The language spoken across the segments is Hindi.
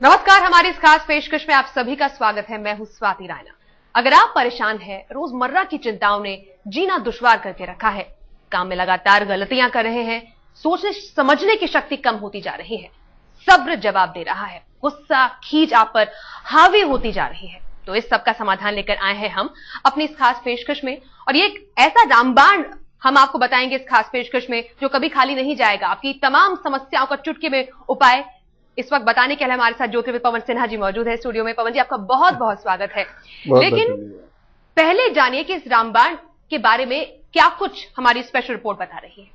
नमस्कार, हमारी इस खास पेशकश में आप सभी का स्वागत है। मैं हूं स्वाति रायना। अगर आप परेशान हैं, रोजमर्रा की चिंताओं ने जीना दुश्वार करके रखा है, काम में लगातार गलतियां कर रहे हैं, सोचने समझने की शक्ति कम होती जा रही है, सब्र जवाब दे रहा है, गुस्सा खींच आप पर हावी होती जा रही है, तो इस सब का समाधान लेकर आए हैं हम अपनी इस खास पेशकश में। और ये एक ऐसा रामबाण हम आपको बताएंगे इस खास पेशकश में जो कभी खाली नहीं जाएगा। आपकी तमाम समस्याओं का चुटकी में उपाय इस वक्त बताने के लिए हमारे साथ ज्योतिर्विद पवन सिन्हा जी मौजूद है स्टूडियो में। पवन जी, आपका बहुत बहुत स्वागत है। लेकिन पहले जानिए कि इस रामबाण के बारे में क्या कुछ हमारी स्पेशल रिपोर्ट बता रही है।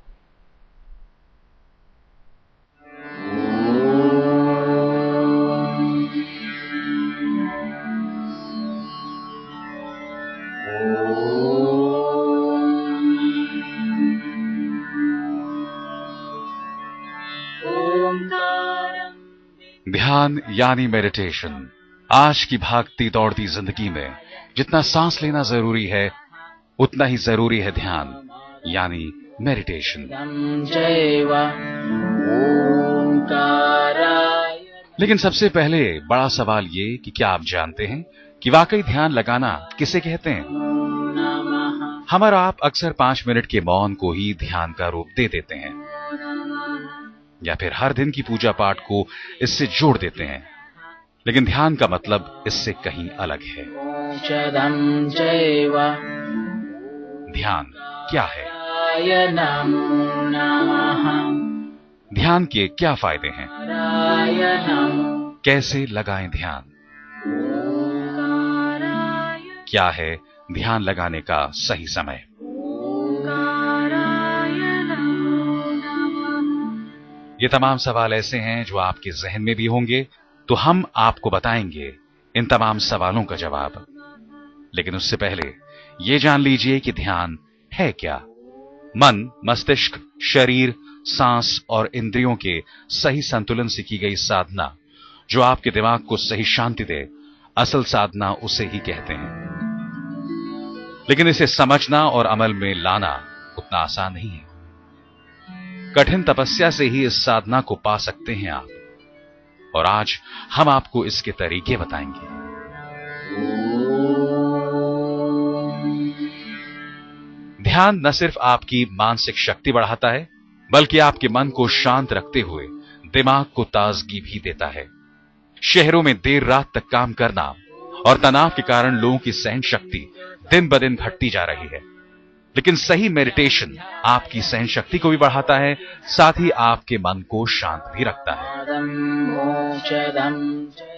ध्यान यानी मेडिटेशन। आज की भागती दौड़ती जिंदगी में जितना सांस लेना जरूरी है, उतना ही जरूरी है ध्यान यानी मेडिटेशन। लेकिन सबसे पहले बड़ा सवाल ये कि क्या आप जानते हैं कि वाकई ध्यान लगाना किसे कहते हैं? हम और आप अक्सर 5 मिनट के मौन को ही ध्यान का रूप दे देते हैं, या फिर हर दिन की पूजा पाठ को इससे जोड़ देते हैं। लेकिन ध्यान का मतलब इससे कहीं अलग है। ध्यान क्या है? ध्यान के क्या फायदे हैं? कैसे लगाएं ध्यान? क्या है ध्यान लगाने का सही समय? ये तमाम सवाल ऐसे हैं जो आपके जहन में भी होंगे, तो हम आपको बताएंगे इन तमाम सवालों का जवाब। लेकिन उससे पहले ये जान लीजिए कि ध्यान है क्या। मन, मस्तिष्क, शरीर, सांस और इंद्रियों के सही संतुलन से की गई साधना जो आपके दिमाग को सही शांति दे, असल साधना उसे ही कहते हैं। लेकिन इसे समझना और अमल में लाना उतना आसान नहीं है। कठिन तपस्या से ही इस साधना को पा सकते हैं आप, और आज हम आपको इसके तरीके बताएंगे। ध्यान न सिर्फ आपकी मानसिक शक्ति बढ़ाता है, बल्कि आपके मन को शांत रखते हुए दिमाग को ताजगी भी देता है। शहरों में देर रात तक काम करना और तनाव के कारण लोगों की सहन शक्ति दिन ब दिन घटती जा रही है। लेकिन सही मेडिटेशन आपकी सहन शक्ति को भी बढ़ाता है, साथ ही आपके मन को शांत भी रखता है।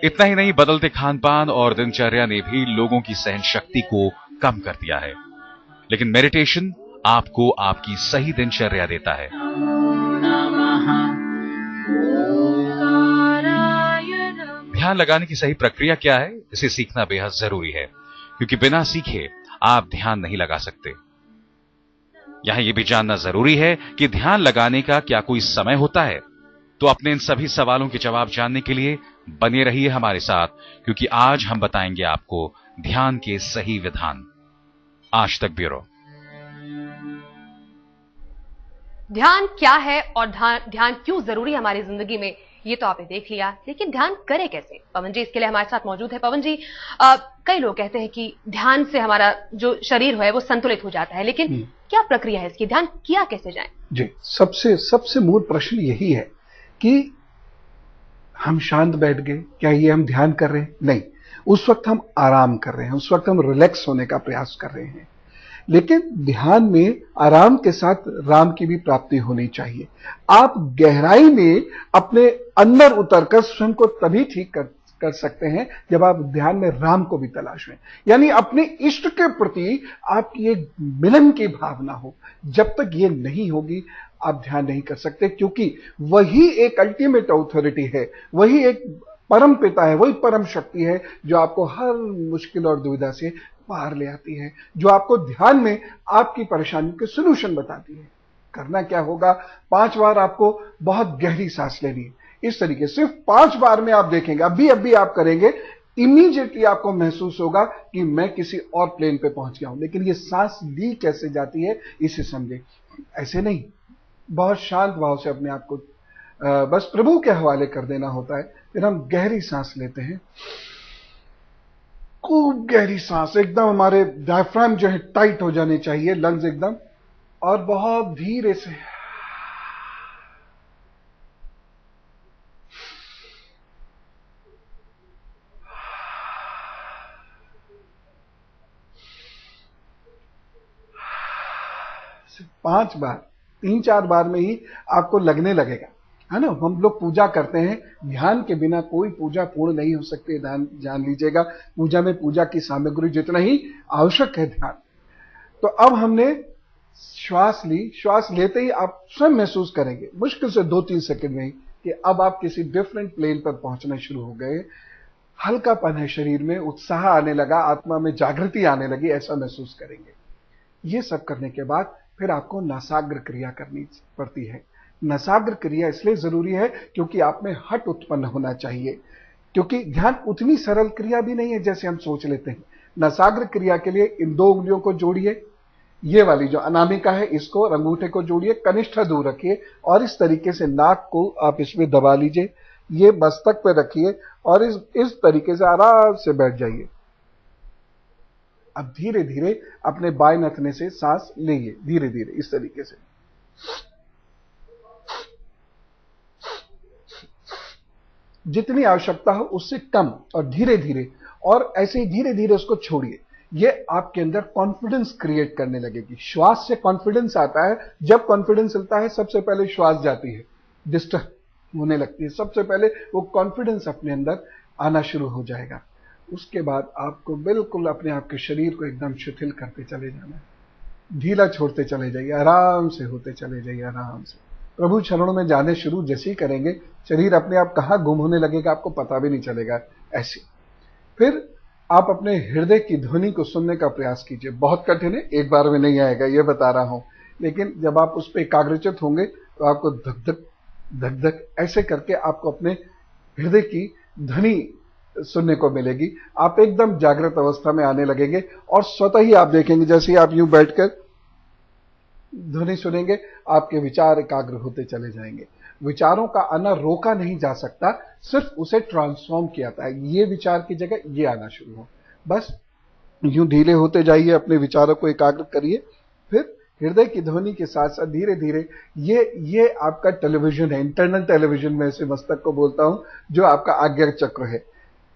इतना ही नहीं, बदलते खान पान और दिनचर्या ने भी लोगों की सहन शक्ति को कम कर दिया है। लेकिन मेडिटेशन आपको आपकी सही दिनचर्या देता है। ध्यान लगाने की सही प्रक्रिया क्या है, इसे सीखना बेहद जरूरी है, क्योंकि बिना सीखे आप ध्यान नहीं लगा सकते। यहां यह भी जानना जरूरी है कि ध्यान लगाने का क्या कोई समय होता है। तो अपने इन सभी सवालों के जवाब जानने के लिए बने रहिए हमारे साथ, क्योंकि आज हम बताएंगे आपको ध्यान के सही विधान। आज तक ब्यूरो। ध्यान क्या है और ध्यान क्यों जरूरी है हमारी जिंदगी में, ये तो आपने देख लिया। लेकिन ध्यान करे कैसे? पवन जी इसके लिए हमारे साथ मौजूद है। पवन जी, कई लोग कहते हैं कि ध्यान से हमारा जो शरीर है वो संतुलित हो जाता है, लेकिन क्या प्रक्रिया है इसकी? ध्यान किया कैसे जाए? जी, सबसे मूल प्रश्न यही है कि हम शांत बैठ गए, क्या ये हम ध्यान कर रहे हैं? नहीं, उस वक्त हम आराम कर रहे हैं, उस वक्त हम रिलैक्स होने का प्रयास कर रहे हैं। लेकिन ध्यान में आराम के साथ राम की भी प्राप्ति होनी चाहिए। आप गहराई में अपने अंदर उतरकर स्वयं को तभी ठीक कर सकते हैं जब आप ध्यान में राम को भी तलाश में, यानी अपने इष्ट के प्रति आपकी एक मिलन की भावना हो। जब तक ये नहीं होगी आप ध्यान नहीं कर सकते, क्योंकि वही एक अल्टीमेट ऑथोरिटी है, वही एक परम पिता है, वही परम शक्ति है जो आपको हर मुश्किल और दुविधा से बाहर ले आती है, जो आपको ध्यान में आपकी परेशानी के सॉल्यूशन बताती है। करना क्या होगा? 5 बार आपको बहुत गहरी सांस लेनी है। इस तरीके सिर्फ 5 बार में आप देखेंगे, अभी आप करेंगे, इमीडिएटली आपको महसूस होगा कि मैं किसी और प्लेन पे पहुंच गया हूं। लेकिन ये सांस ली कैसे जाती है इसे समझे। ऐसे नहीं, बहुत शांत भाव से अपने आप को बस प्रभु के हवाले कर देना होता है। फिर हम गहरी सांस लेते हैं, खूब गहरी सांस, एकदम हमारे डायफ्राम जो है टाइट हो जाने चाहिए, लंग्स एकदम, और बहुत धीरे से सिर्फ 5 बार, 3-4 बार में ही आपको लगने लगेगा, है ना। हम लोग पूजा करते हैं, ध्यान के बिना कोई पूजा पूर्ण नहीं हो सकती, जान लीजिएगा। पूजा में पूजा की सामग्री जितना ही आवश्यक है ध्यान। तो अब हमने श्वास ली, श्वास लेते ही आप स्वयं महसूस करेंगे मुश्किल से 2-3 सेकंड में ही कि अब आप किसी डिफरेंट प्लेन पर पहुंचना शुरू हो गए। हल्कापन है शरीर में, उत्साह आने लगा, आत्मा में जागृति आने लगी, ऐसा महसूस करेंगे। ये सब करने के बाद फिर आपको नासाग्र क्रिया करनी पड़ती है। नासाग्र क्रिया इसलिए जरूरी है क्योंकि आप में हट उत्पन्न होना चाहिए, क्योंकि ध्यान उतनी सरल क्रिया भी नहीं है जैसे हम सोच लेते हैं। नासाग्र क्रिया के लिए इन 2 उंगलियों को जोड़िए, ये वाली जो अनामिका है इसको और अंगूठे को जोड़िए, कनिष्ठ दूर रखिए और इस तरीके से नाक को आप इसमें दबा लीजिए, ये मस्तक पे रखिए और इस तरीके से आराम से बैठ जाइए। अब धीरे धीरे अपने बाएं नथने से सांस लीजिए, धीरे धीरे इस तरीके से, जितनी आवश्यकता हो उससे कम और धीरे धीरे, और ऐसे ही धीरे धीरे उसको छोड़िए। ये आपके अंदर कॉन्फिडेंस क्रिएट करने लगेगी। श्वास से कॉन्फिडेंस आता है, जब कॉन्फिडेंस चलता है सबसे पहले श्वास जाती है, डिस्टर्ब होने लगती है, सबसे पहले वो कॉन्फिडेंस अपने अंदर आना शुरू हो जाएगा। उसके बाद आपको बिल्कुल अपने आप के शरीर को एकदम शिथिल करते चले जाना है, ढीला छोड़ते चले जाइए, आराम से होते चले जाइए, आराम से प्रभु चरणों में जाने शुरू जैसे ही करेंगे शरीर अपने आप कहां गुम होने लगेगा आपको पता भी नहीं चलेगा। ऐसे फिर आप अपने हृदय की ध्वनि को सुनने का प्रयास कीजिए। बहुत कठिन है, एक बार में नहीं आएगा ये बता रहा हूं, लेकिन जब आप उस पर एकाग्रचित होंगे तो आपको धक धक धक धक ऐसे करके आपको अपने हृदय की ध्वनि सुनने को मिलेगी। आप एकदम जागृत अवस्था में आने लगेंगे और स्वतः ही आप देखेंगे जैसे ही आप यूं बैठकर ध्वनि सुनेंगे आपके विचार एकाग्र होते चले जाएंगे। विचारों का आना रोका नहीं जा सकता, सिर्फ उसे ट्रांसफॉर्म किया जाता है। ये विचार की जगह ये आना शुरू हो, बस यूं ढीले होते जाइए, अपने विचारों को एकाग्र करिए। फिर हृदय की ध्वनि के साथ साथ धीरे धीरे ये आपका टेलीविजन है, इंटरनल टेलीविजन में से मस्तक को बोलता हूं, जो आपका आज्ञा चक्र है।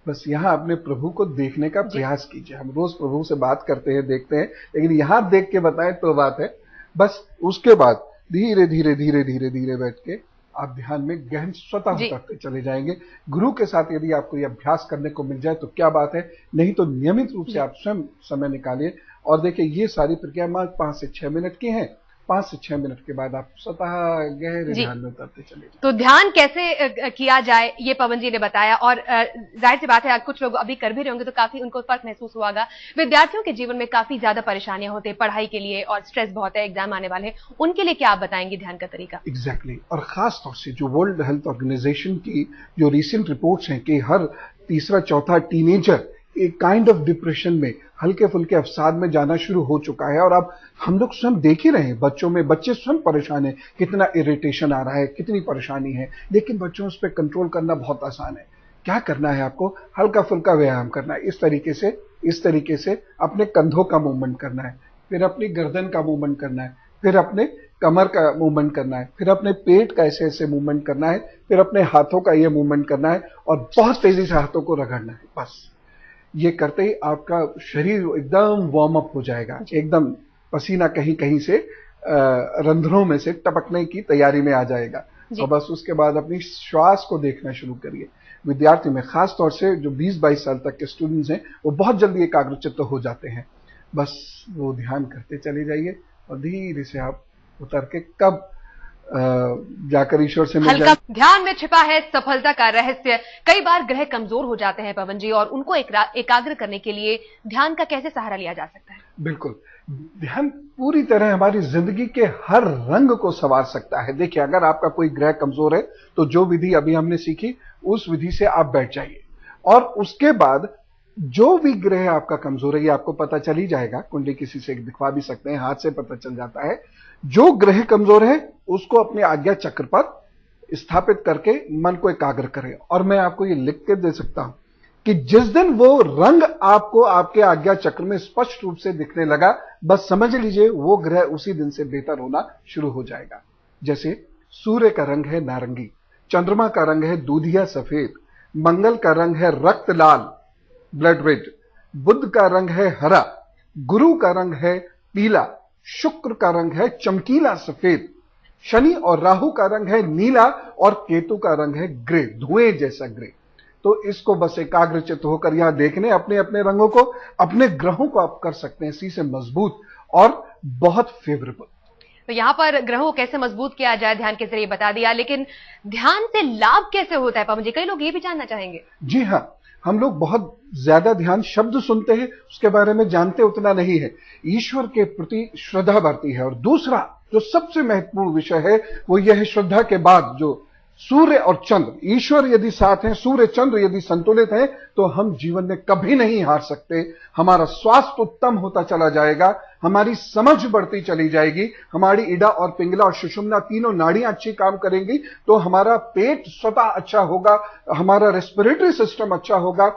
बस यहां अपने प्रभु को देखने का प्रयास कीजिए। हम रोज प्रभु से बात करते हैं, देखते हैं, लेकिन यहां देख के बताएं तो बात है। बस उसके बाद धीरे धीरे धीरे धीरे धीरे बैठ के आप ध्यान में गहन स्वतः उतरते चले जाएंगे। गुरु के साथ यदि आपको ये अभ्यास करने को मिल जाए तो क्या बात है, नहीं तो नियमित रूप से आप स्वयं समय निकालिए और देखिए ये सारी प्रक्रिया 5 से 6 मिनट की है। 5 से 6 मिनट के बाद आप स्वतः गहरे ध्यान में उतरते चले जाएं। तो ध्यान कैसे किया जाए ये पवन जी ने बताया, और जाहिर सी बात है कुछ लोग अभी कर भी रहे होंगे तो काफी उनको फर्क महसूस हुआ होगा। विद्यार्थियों के जीवन में काफी ज्यादा परेशानियां होती है पढ़ाई के लिए और स्ट्रेस बहुत है, एग्जाम आने वाले हैं, उनके लिए क्या आप बताएंगे ध्यान का तरीका? एग्जैक्टली और खास तौर से जो वर्ल्ड हेल्थ ऑर्गेनाइजेशन की जो रिसेंट रिपोर्ट्स हैं कि हर तीसरा चौथा टीनेजर एक काइंड ऑफ डिप्रेशन में, हल्के फुल्के अवसाद में जाना शुरू हो चुका है। और अब हम लोग स्वयं देख ही रहे हैं, बच्चों में, बच्चे स्वयं परेशान है, कितना इरिटेशन आ रहा है, कितनी परेशानी है, लेकिन बच्चों उस पर कंट्रोल करना बहुत आसान है। क्या करना है आपको? हल्का फुल्का व्यायाम करना है, इस तरीके से अपने कंधों का मूवमेंट करना है, फिर अपनी गर्दन का मूवमेंट करना है, फिर अपने कमर का मूवमेंट करना है, फिर अपने पेट का ऐसे ऐसे मूवमेंट करना है, फिर अपने हाथों का ये मूवमेंट करना है और बहुत तेजी से हाथों को रगड़ना है। बस ये करते ही आपका शरीर एकदम वार्म अप हो जाएगा, एकदम पसीना कहीं कहीं से रंध्रों में से टपकने की तैयारी में आ जाएगा। तो बस उसके बाद अपनी श्वास को देखना शुरू करिए। विद्यार्थी में खास तौर से जो 20-22 साल तक के स्टूडेंट्स हैं वो बहुत जल्दी एकाग्रचित्त हो जाते हैं। बस वो ध्यान करते चले जाइए और धीरे से आप उतर के कब जाकर ईश्वर से मिल जाए। ध्यान में छिपा है सफलता का रहस्य। कई बार ग्रह कमजोर हो जाते हैं पवन जी, और उनको एकाग्र करने के लिए ध्यान का कैसे सहारा लिया जा सकता है? बिल्कुल, ध्यान पूरी तरह हमारी जिंदगी के हर रंग को संवार सकता है। देखिए, अगर आपका कोई ग्रह कमजोर है तो जो विधि अभी हमने सीखी उस विधि से आप बैठ जाइए, और उसके बाद जो भी ग्रह आपका कमजोर है ये आपको पता चल ही जाएगा। कुंडली किसी से दिखवा भी सकते हैं, हाथ से पता चल जाता है। जो ग्रह कमजोर है उसको अपने आज्ञा चक्र पर स्थापित करके मन को एकाग्र करें। और मैं आपको ये लिख के दे सकता हूं कि जिस दिन वो रंग आपको आपके आज्ञा चक्र में स्पष्ट रूप से दिखने लगा, बस समझ लीजिए वो ग्रह उसी दिन से बेहतर होना शुरू हो जाएगा। जैसे सूर्य का रंग है नारंगी, चंद्रमा का रंग है दूधिया सफेद, मंगल का रंग है रक्त लाल ब्लड रेड, बुध का रंग है हरा, गुरु का रंग है पीला, शुक्र का रंग है चमकीला सफेद, शनि और राहु का रंग है नीला और केतु का रंग है ग्रे, धुएं जैसा ग्रे। तो इसको बस एकाग्रचित होकर यहां देखने अपने अपने रंगों को, अपने ग्रहों को आप कर सकते हैं इसी से मजबूत और बहुत फेवरेबल। तो यहां पर ग्रहों को कैसे मजबूत किया जाए ध्यान के जरिए बता दिया, लेकिन ध्यान से लाभ कैसे होता है पवन जी, कई लोग ये भी जानना चाहेंगे। जी हां, हम लोग बहुत ज्यादा ध्यान शब्द सुनते हैं, उसके बारे में जानते उतना नहीं है, ईश्वर के प्रति श्रद्धा बढ़ती है। और दूसरा जो सबसे महत्वपूर्ण विषय है वो यह है, श्रद्धा के बाद जो सूर्य और चंद्र, ईश्वर यदि साथ हैं, सूर्य चंद्र यदि संतुलित हैं, तो हम जीवन में कभी नहीं हार सकते। हमारा स्वास्थ्य उत्तम होता चला जाएगा, हमारी समझ बढ़ती चली जाएगी, हमारी इड़ा और पिंगला और सुषुम्ना तीनों नाड़ियां अच्छी काम करेंगी, तो हमारा पेट स्वतः अच्छा होगा, हमारा रेस्पिरेटरी सिस्टम अच्छा होगा।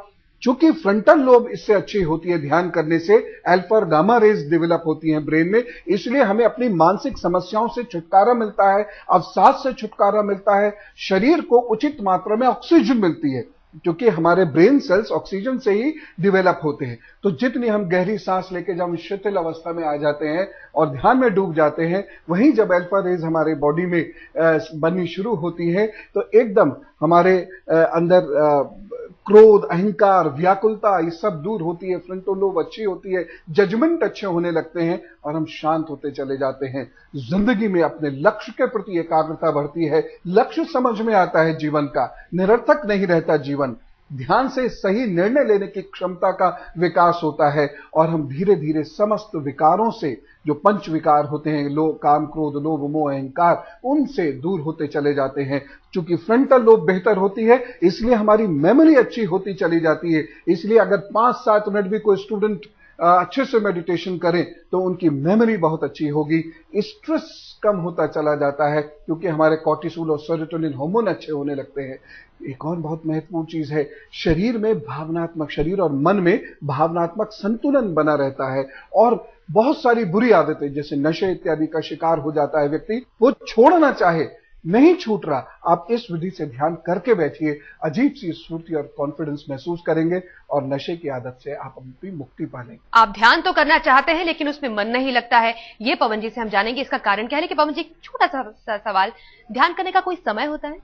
चूंकि फ्रंटल लोब इससे अच्छी होती है ध्यान करने से, अल्फा और गामा रेज डेवलप होती हैं ब्रेन में, इसलिए हमें अपनी मानसिक समस्याओं से छुटकारा मिलता है, अवसाद से छुटकारा मिलता है, शरीर को उचित मात्रा में ऑक्सीजन मिलती है, क्योंकि हमारे ब्रेन सेल्स ऑक्सीजन से ही डेवलप होते हैं। तो जितनी हम गहरी सांस लेके जब हम शिथिल अवस्था में आ जाते हैं और ध्यान में डूब जाते हैं, वहीं जब अल्फा रेज हमारे बॉडी में बननी शुरू होती है, तो एकदम हमारे अंदर क्रोध, अहंकार, व्याकुलता ये सब दूर होती है, फ्रंटल लोब अच्छी होती है, जजमेंट अच्छे होने लगते हैं और हम शांत होते चले जाते हैं। जिंदगी में अपने लक्ष्य के प्रति एकाग्रता बढ़ती है, लक्ष्य समझ में आता है जीवन का, निरर्थक नहीं रहता जीवन। ध्यान से सही निर्णय लेने की क्षमता का विकास होता है और हम धीरे धीरे समस्त विकारों से, जो पंच विकार होते हैं, काम क्रोध लोभ मोह अहंकार, उनसे दूर होते चले जाते हैं। चूंकि फ्रंटल लोब बेहतर होती है, इसलिए हमारी मेमोरी अच्छी होती चली जाती है। इसलिए अगर 5-7 मिनट भी कोई स्टूडेंट अच्छे से मेडिटेशन करें तो उनकी मेमोरी बहुत अच्छी होगी, स्ट्रेस कम होता चला जाता है, क्योंकि हमारे कॉर्टिसोल और सेरोटोनिन हार्मोन अच्छे होने लगते हैं। एक और बहुत महत्वपूर्ण चीज है, शरीर में भावनात्मक, शरीर और मन में भावनात्मक संतुलन बना रहता है और बहुत सारी बुरी आदतें जैसे नशे इत्यादि का शिकार हो जाता है व्यक्ति, वो छोड़ना चाहे नहीं छूट रहा। आप इस विधि से ध्यान करके बैठिए, अजीब सी स्फूर्ति और कॉन्फिडेंस महसूस करेंगे और नशे की आदत से आप अपनी मुक्ति पालेंगे। आप ध्यान तो करना चाहते हैं लेकिन उसमें मन नहीं लगता है, ये पवन जी से हम जानेंगे इसका कारण क्या है। लेकिन पवन जी, छोटा सा सवाल, ध्यान करने का कोई समय होता है?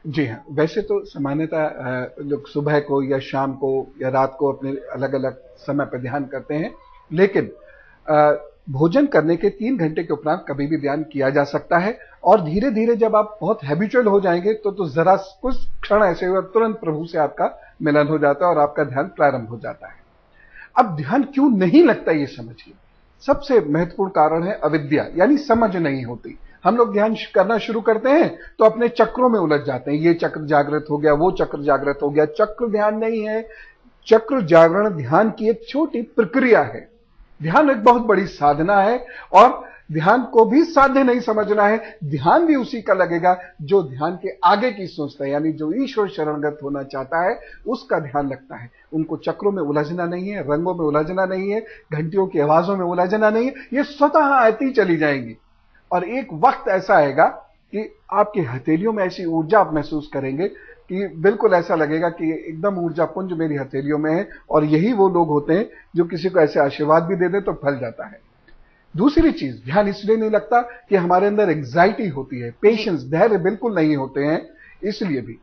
जी हाँ, वैसे तो सामान्यतः लोग सुबह को या शाम को या रात को अपने अलग अलग समय पर ध्यान करते हैं, लेकिन भोजन करने के 3 घंटे के उपरांत कभी भी ध्यान किया जा सकता है। और धीरे धीरे जब आप बहुत हैबिचुअल हो जाएंगे तो जरा कुछ क्षण ऐसे हुए तुरंत प्रभु से आपका मिलन हो जाता है और आपका ध्यान प्रारंभ हो जाता है। अब ध्यान क्यों नहीं लगता ये समझिए। सबसे महत्वपूर्ण कारण है अविद्या, यानी समझ नहीं होती। हम लोग ध्यान करना शुरू करते हैं तो अपने चक्रों में उलझ जाते हैं, ये चक्र जागृत हो गया, वो चक्र जागृत हो गया। चक्र ध्यान नहीं है, चक्र जागरण ध्यान की एक छोटी प्रक्रिया है। ध्यान एक बहुत बड़ी साधना है और ध्यान को भी साध्य नहीं समझना है। ध्यान भी उसी का लगेगा जो ध्यान के आगे की सोचता है, यानी जो ईश्वर शरणगत होना चाहता है उसका ध्यान लगता है। उनको चक्रों में उलझना नहीं है, रंगों में उलझना नहीं है, घंटियों की आवाजों में उलझना नहीं है, ये स्वतः आती चली जाएंगी। और एक वक्त ऐसा आएगा कि आपकी हथेलियों में ऐसी ऊर्जा आप महसूस करेंगे कि बिल्कुल ऐसा लगेगा कि एकदम ऊर्जा पुंज मेरी हथेलियों में है। और यही वो लोग होते हैं जो किसी को ऐसे आशीर्वाद भी दे दे तो फल जाता है। दूसरी चीज, ध्यान इसलिए नहीं लगता कि हमारे अंदर एंग्जाइटी होती है, पेशेंस, धैर्य बिल्कुल नहीं होते हैं। इसलिए भी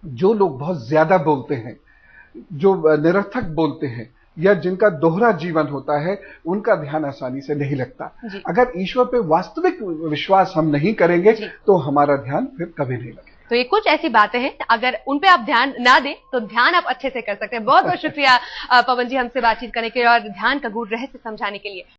जो लोग बहुत ज्यादा बोलते हैं, जो निरर्थक बोलते हैं या जिनका दोहरा जीवन होता है, उनका ध्यान आसानी से नहीं लगता। अगर ईश्वर पे वास्तविक विश्वास हम नहीं करेंगे तो हमारा ध्यान फिर कभी नहीं लगेगा। तो ये कुछ ऐसी बातें हैं, अगर उन पे आप ध्यान ना दें तो ध्यान आप अच्छे से कर सकते हैं। बहुत बहुत शुक्रिया पवन जी हमसे बातचीत करने के लिए और ध्यान का गूढ़ रहस्य समझाने के लिए।